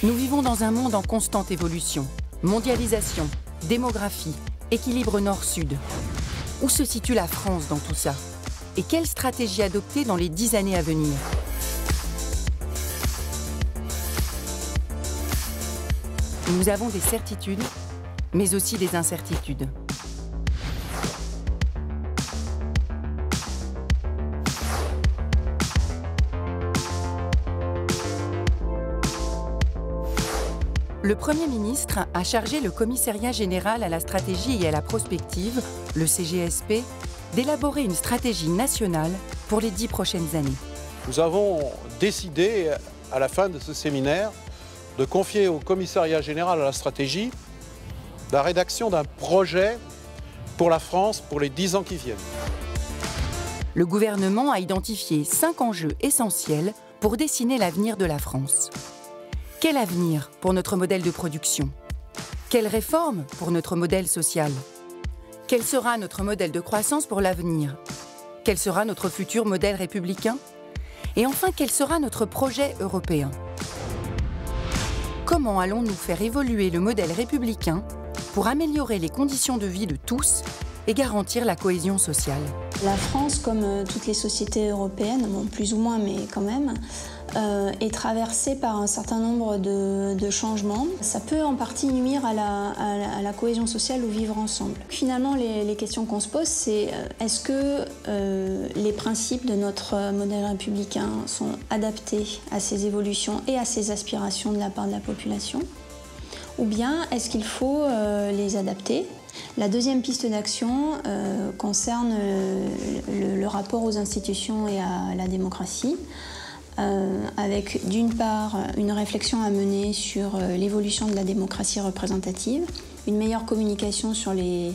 Nous vivons dans un monde en constante évolution. Mondialisation, démographie, équilibre nord-sud. Où se situe la France dans tout ça? Et quelle stratégie adopter dans les 10 années à venir? Nous avons des certitudes, mais aussi des incertitudes. Le Premier ministre a chargé le Commissariat général à la stratégie et à la prospective, le CGSP, d'élaborer une stratégie nationale pour les 10 prochaines années. Nous avons décidé, à la fin de ce séminaire, de confier au Commissariat général à la stratégie la rédaction d'un projet pour la France pour les 10 ans qui viennent. Le gouvernement a identifié 5 enjeux essentiels pour dessiner l'avenir de la France. Quel avenir pour notre modèle de production? Quelle réforme pour notre modèle social? Quel sera notre modèle de croissance pour l'avenir? Quel sera notre futur modèle républicain? Et enfin, quel sera notre projet européen? Comment allons-nous faire évoluer le modèle républicain pour améliorer les conditions de vie de tous et garantir la cohésion sociale? La France, comme toutes les sociétés européennes, bon, plus ou moins, mais quand même, est traversée par un certain nombre de changements. Ça peut en partie nuire à la cohésion sociale ou vivre ensemble. Finalement, les questions qu'on se pose, c'est est-ce que les principes de notre modèle républicain sont adaptés à ces évolutions et à ces aspirations de la part de la population? Ou bien est-ce qu'il faut les adapter? La deuxième piste d'action concerne le rapport aux institutions et à la démocratie, avec d'une part une réflexion à mener sur l'évolution de la démocratie représentative, une meilleure communication sur les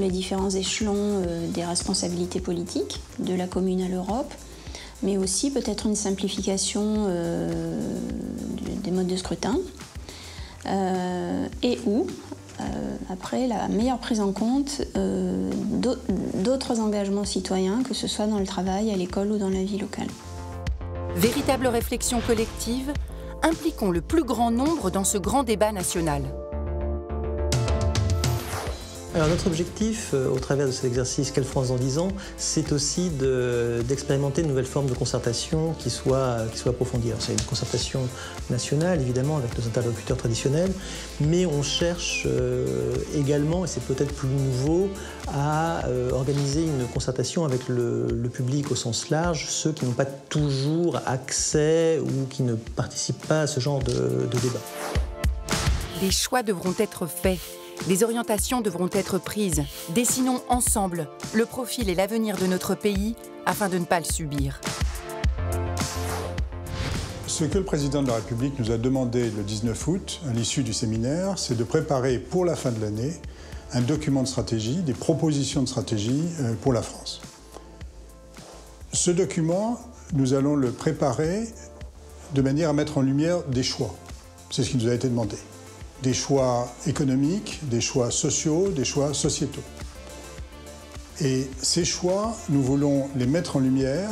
différents échelons des responsabilités politiques, de la commune à l'Europe, mais aussi peut-être une simplification des modes de scrutin, et où après, la meilleure prise en compte d'autres engagements citoyens, que ce soit dans le travail, à l'école ou dans la vie locale. Véritable réflexion collective, impliquons le plus grand nombre dans ce grand débat national. Alors notre objectif, au travers de cet exercice Quelle France dans 10 ans, c'est aussi d'expérimenter de nouvelles formes de concertation qui soient approfondies. Alors c'est une concertation nationale, évidemment, avec nos interlocuteurs traditionnels, mais on cherche également, et c'est peut-être plus nouveau, à organiser une concertation avec le public au sens large, ceux qui n'ont pas toujours accès ou qui ne participent pas à ce genre de débat. Des choix devront être faits. Des orientations devront être prises. Dessinons ensemble le profil et l'avenir de notre pays afin de ne pas le subir. Ce que le président de la République nous a demandé le 19 août, à l'issue du séminaire, c'est de préparer pour la fin de l'année un document de stratégie, des propositions de stratégie pour la France. Ce document, nous allons le préparer de manière à mettre en lumière des choix. C'est ce qui nous a été demandé. Des choix économiques, des choix sociaux, des choix sociétaux. Et ces choix, nous voulons les mettre en lumière,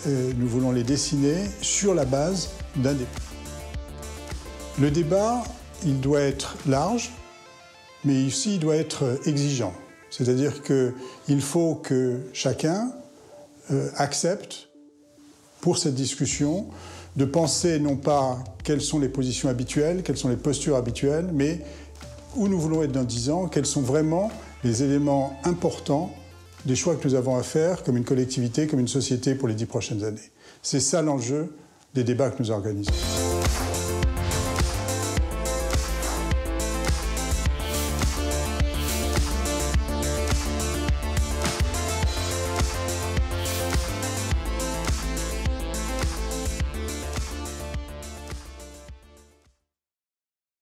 nous voulons les dessiner sur la base d'un débat. Le débat, il doit être large, mais aussi il doit être exigeant. C'est-à-dire qu'il faut que chacun accepte, pour cette discussion, de penser non pas quelles sont les positions habituelles, quelles sont les postures habituelles, mais où nous voulons être dans 10 ans, quels sont vraiment les éléments importants des choix que nous avons à faire comme une collectivité, comme une société pour les 10 prochaines années. C'est ça l'enjeu des débats que nous organisons.